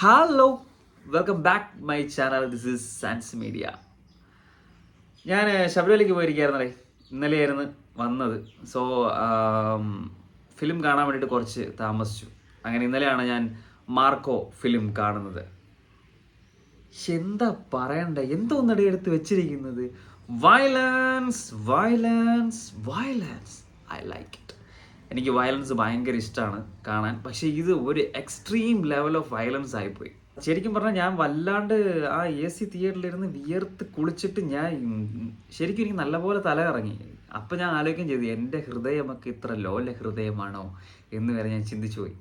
Hello, welcome back my channel. This is Sans Media. ഞാൻ ശബരിമലയ്ക്ക് പോയിരിക്കുകയായിരുന്നേ. ഇന്നലെയായിരുന്നു വന്നത്. സോ ഫിലിം കാണാൻ വേണ്ടിയിട്ട് കുറച്ച് താമസിച്ചു. അങ്ങനെ ഇന്നലെയാണ് ഞാൻ മാർക്കോ ഫിലിം കാണുന്നത്. എന്താ പറയണ്ട, എന്തോന്നടി എടുത്ത് വെച്ചിരിക്കുന്നത്? Violence violence violence. I like it. എനിക്ക് വയലൻസ് ഭയങ്കര ഇഷ്ടമാണ് കാണാൻ. പക്ഷേ ഇത് ഒരു എക്സ്ട്രീം ലെവൽ ഓഫ് വയലൻസ് ആയിപ്പോയി. ശരിക്കും പറഞ്ഞാൽ ഞാൻ വല്ലാണ്ട് ആ AC തിയേറ്ററിലിരുന്ന് വിയർത്ത് കുളിച്ചിട്ട് ശരിക്കും എനിക്ക് നല്ലപോലെ തല ഇറങ്ങി. അപ്പം ഞാൻ ആലോചിക്കുകയും ചെയ്തു, എൻ്റെ ഹൃദയമൊക്കെ ഇത്ര ലോല ഹൃദയമാണോ എന്ന് വരെ ഞാൻ ചിന്തിച്ചു പോയി.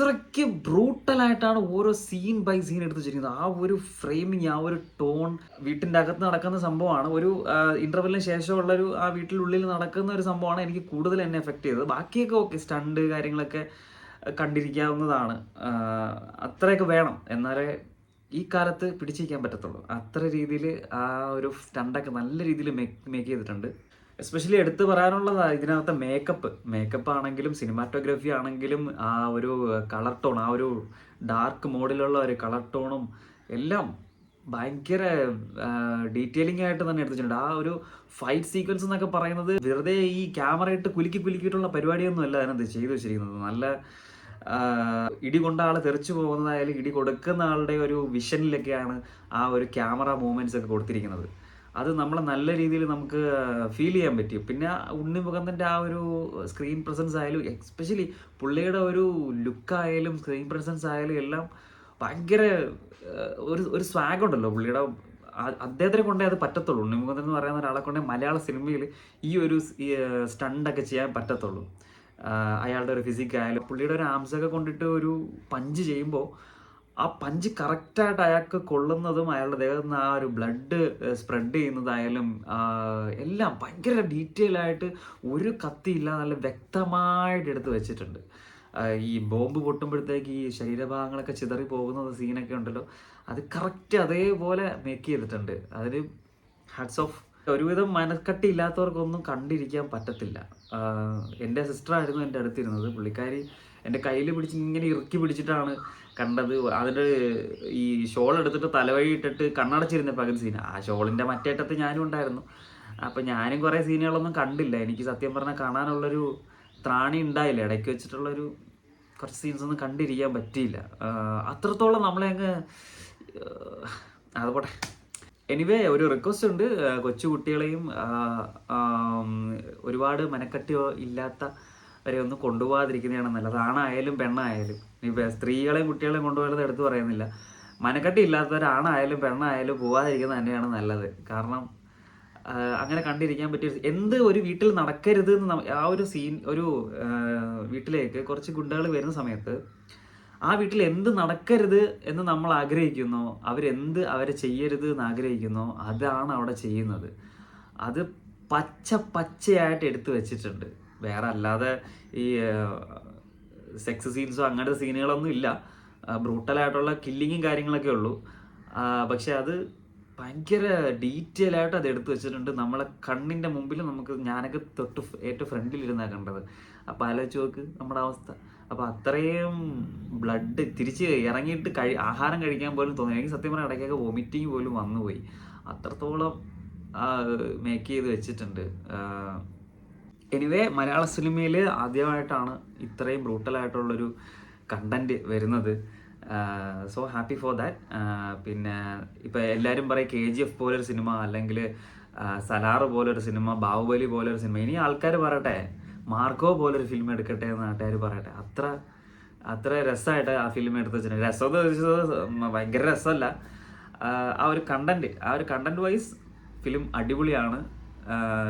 അത്രയ്ക്ക് ബ്രൂട്ടലായിട്ടാണ് ഓരോ സീൻ ബൈ സീൻ എടുത്ത് വെച്ചിരിക്കുന്നത്. ആ ഒരു ഫ്രെയിമിങ്, ആ ഒരു ടോൺ, വീട്ടിൻ്റെ അകത്ത് നടക്കുന്ന സംഭവമാണ്. ഒരു ഇൻ്റർവെല്ലിന് ശേഷമുള്ളൊരു ആ വീട്ടിനുള്ളിൽ നടക്കുന്ന ഒരു സംഭവമാണ് എനിക്ക് കൂടുതൽ എന്നെ എഫക്റ്റ് ചെയ്തത്. ബാക്കിയൊക്കെ ഓക്കെ, സ്റ്റണ്ട് കാര്യങ്ങളൊക്കെ കണ്ടിരിക്കാവുന്നതാണ്. അത്രയൊക്കെ വേണം, എന്നാലേ ഈ കാലത്ത് പിടിച്ചിരിക്കാൻ പറ്റത്തുള്ളൂ. അത്ര രീതിയിൽ ആ ഒരു സ്റ്റണ്ടൊക്കെ നല്ല രീതിയിൽ മേക്ക് ചെയ്തിട്ടുണ്ട്. എസ്പെഷ്യലി എടുത്തു പറയാനുള്ളത് ഇതിനകത്തെ മേക്കപ്പ് ആണെങ്കിലും സിനിമാറ്റോഗ്രഫി ആണെങ്കിലും ആ ഒരു കളർ ടോൺ, ആ ഒരു ഡാർക്ക് മോഡിലുള്ള ഒരു കളർ ടോണും എല്ലാം ഭയങ്കര ഡീറ്റെയിലിംഗ് ആയിട്ട് തന്നെ എടുത്തിട്ടുണ്ട്. ആ ഒരു ഫൈറ്റ് സീക്വൻസ് എന്നൊക്കെ പറയുന്നത് വെറുതെ ഈ ക്യാമറ ഇട്ട് കുലുക്കിയിട്ടുള്ള പരിപാടിയൊന്നും അല്ല അതിനകത്ത് ചെയ്തു വെച്ചിരിക്കുന്നത്. നല്ല ഇടി കൊണ്ട ആൾ തെറിച്ചു പോകുന്നതായാലും ഇടി കൊടുക്കുന്ന ആളുടെ ഒരു വിഷനിലൊക്കെയാണ് ആ ഒരു ക്യാമറ മൂവ്മെൻറ്റ്സ് ഒക്കെ കൊടുത്തിരിക്കുന്നത്. അത് നമ്മളെ നല്ല രീതിയിൽ നമുക്ക് ഫീൽ ചെയ്യാൻ പറ്റും. പിന്നെ ഉണ്ണി മുകുന്ദൻ്റെ ആ ഒരു സ്ക്രീൻ പ്രസൻസ് ആയാലും, എസ്പെഷ്യലി പുള്ളിയുടെ ഒരു ലുക്കായാലും സ്ക്രീൻ പ്രസൻസ് ആയാലും എല്ലാം ഭയങ്കര ഒരു സ്വാഗ് ഉണ്ടല്ലോ പുള്ളിയുടെ. അദ്ദേഹത്തിനെ കൊണ്ടേ അത് പറ്റത്തുള്ളൂ. ഉണ്ണി മുകുന്ദൻ എന്ന് പറയുന്ന ഒരാളെ കൊണ്ടേ മലയാള സിനിമയിൽ ഈ ഒരു സ്റ്റണ്ടൊക്കെ ചെയ്യാൻ പറ്റത്തുള്ളൂ. അയാളുടെ ഒരു ഫിസിക് ആയാലും പുള്ളിയുടെ ഒരു ആംസൊക്കെ കൊണ്ടിട്ട് ഒരു പഞ്ച് ചെയ്യുമ്പോൾ ആ പഞ്ച് കറക്റ്റായിട്ട് അയാൾക്ക് കൊള്ളുന്നതും അയാളുടെ ദേഹത്ത് നിന്ന് ആ ഒരു ബ്ലഡ് സ്പ്രെഡ് ചെയ്യുന്നതായാലും എല്ലാം ഭയങ്കര ഡീറ്റെയിൽ ആയിട്ട് ഒരു കത്തിയില്ല, നല്ല വ്യക്തമായിട്ട് എടുത്ത് വെച്ചിട്ടുണ്ട്. ഈ ബോംബ് പൊട്ടുമ്പോഴത്തേക്ക് ഈ ശരീരഭാഗങ്ങളൊക്കെ ചിതറി പോകുന്ന സീനൊക്കെ ഉണ്ടല്ലോ, അത് കറക്റ്റ് അതേപോലെ മേക്ക് ചെയ്തിട്ടുണ്ട്. അതിന് ഹാറ്റ്സ് ഓഫ്. ഒരുവിധം മനക്കട്ടി ഇല്ലാത്തവർക്കൊന്നും കണ്ടിരിക്കാൻ പറ്റത്തില്ല. എൻ്റെ സിസ്റ്ററായിരുന്നു എൻ്റെ അടുത്തിരുന്നത്. പുള്ളിക്കാരി എൻ്റെ കയ്യിൽ പിടിച്ച് ഇങ്ങനെ ഇറുക്കി പിടിച്ചിട്ടാണ് കണ്ടത്. അതിൻ്റെ ഈ ഷോൾ എടുത്തിട്ട് തലവഴി ഇട്ടിട്ട് കണ്ണടച്ചിരുന്ന പകുതി സീൻ. ആ ഷോളിൻ്റെ മറ്റേറ്റത്ത് ഞാനും ഉണ്ടായിരുന്നു. അപ്പം ഞാനും കുറേ സീനുകളൊന്നും കണ്ടില്ല. എനിക്ക് സത്യം പറഞ്ഞാൽ കാണാനുള്ളൊരു ത്രാണി ഉണ്ടായില്ല. ഇടയ്ക്ക് വെച്ചിട്ടുള്ളൊരു കുറച്ച് സീൻസൊന്നും കണ്ടിരിക്കാൻ പറ്റിയില്ല. അത്രത്തോളം നമ്മളെ അങ്ങ് അതുപോട്ടെ. എനിവേ, ഒരു റിക്വസ്റ്റ് ഉണ്ട്. കൊച്ചു കുട്ടികളെയും ഒരുപാട് മനക്കട്ടിയോ ഇല്ലാത്തവരെ ഒന്നും കൊണ്ടുപോകാതിരിക്കുന്നതാണ് നല്ലത്. ആണായാലും പെണ്ണായാലും. ഇപ്പം സ്ത്രീകളെയും കുട്ടികളെയും കൊണ്ടുപോകുന്നത് എടുത്ത് പറയുന്നില്ല. മനക്കട്ടി ഇല്ലാത്തവരാണായാലും പെണ്ണായാലും പോകാതിരിക്കുന്നത് തന്നെയാണ് നല്ലത്. കാരണം അങ്ങനെ കണ്ടിരിക്കാൻ പറ്റിയ എന്ത് ഒരു വീട്ടിൽ നടക്കരുത് എന്ന് ആ ഒരു സീൻ, ഒരു വീട്ടിലേക്ക് കുറച്ച് ഗുണ്ടകൾ വരുന്ന സമയത്ത് ആ വീട്ടിൽ എന്ത് നടക്കരുത് എന്ന് നമ്മൾ ആഗ്രഹിക്കുന്നോ, അവരെ ചെയ്യരുത് എന്ന് ആഗ്രഹിക്കുന്നോ, അതാണ് അവിടെ ചെയ്യുന്നത്. അത് പച്ചയായിട്ട് എടുത്തു വെച്ചിട്ടുണ്ട്. വേറെ അല്ലാതെ ഈ സെക്സ് സീൻസോ അങ്ങനത്തെ സീനുകളൊന്നും ഇല്ല. ബ്രൂട്ടലായിട്ടുള്ള കില്ലിങ്ങും കാര്യങ്ങളൊക്കെ ഉള്ളൂ. പക്ഷെ അത് ഭയങ്കര ഡീറ്റെയിൽ ആയിട്ട് അത് എടുത്തു വെച്ചിട്ടുണ്ട്. നമ്മളെ കണ്ണിൻ്റെ മുമ്പിൽ ഞാനൊക്കെ ഏറ്റവും ഫ്രണ്ടിലിരുന്നാണ് കണ്ടത്. അപ്പോൾ ആലോചിച്ച് നോക്ക് നമ്മുടെ അവസ്ഥ. അപ്പോൾ അത്രയും ബ്ലഡ് തിരിച്ച് ഇറങ്ങിയിട്ട് ആഹാരം കഴിക്കാൻ പോലും തോന്നി. എനിക്ക് സത്യം പറഞ്ഞാൽ ഇടയ്ക്കൊക്കെ വൊമിറ്റിങ് പോലും വന്നുപോയി. അത്രത്തോളം മേക്ക് ചെയ്ത് വെച്ചിട്ടുണ്ട്. എനിവേ, മലയാള സിനിമയിൽ ആദ്യമായിട്ടാണ് ഇത്രയും ബ്രൂട്ടലായിട്ടുള്ളൊരു കണ്ടൻറ്റ് വരുന്നത്. So happy for that. പിന്നെ ഇപ്പം എല്ലാവരും പറയും KGF പോലൊരു സിനിമ, അല്ലെങ്കിൽ സലാർ പോലൊരു സിനിമ, ബാഹുബലി പോലൊരു സിനിമ. ഇനി ആൾക്കാർ പറയട്ടെ, മാർക്കോ പോലൊരു ഫിലിം എടുക്കട്ടെ എന്ന് നാട്ടുകാർ പറയട്ടെ. അത്ര രസമായിട്ട് ആ ഫിലിം എടുത്ത് വെച്ചിട്ടുണ്ട്. രസമെന്ന് വെച്ചത് ഭയങ്കര രസമല്ല, ആ ഒരു കണ്ടന്റ് വൈസ് ഫിലിം അടിപൊളിയാണ്.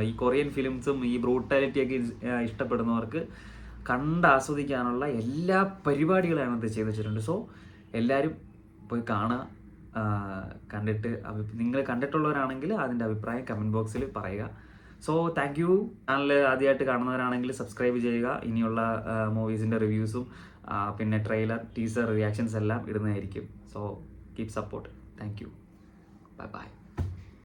ഈ കൊറിയൻ ഫിലിംസും ഈ ബ്രൂട്ടാലിറ്റിയൊക്കെ ഇഷ്ടപ്പെടുന്നവർക്ക് ആസ്വദിക്കാനുള്ള എല്ലാ പരിപാടികളും അതിനകത്ത് ചെയ്തു വെച്ചിട്ടുണ്ട്. സോ എല്ലാവരും പോയി കാണുക. കണ്ടിട്ട് നിങ്ങൾ കണ്ടിട്ടുള്ളവരാണെങ്കിൽ അതിൻ്റെ അഭിപ്രായം കമൻറ്റ് ബോക്സിൽ പറയുക. So thank you. ചാനൽ ആദ്യമായിട്ട് കാണുന്നവരാണെങ്കിൽ സബ്സ്ക്രൈബ് ചെയ്യുക. ഇനിയുള്ള മൂവീസിൻ്റെ റിവ്യൂസും പിന്നെ ട്രെയിലർ, ടീസർ, റിയാക്ഷൻസ് എല്ലാം ഇടുന്നതായിരിക്കും. So keep support. Thank you. By.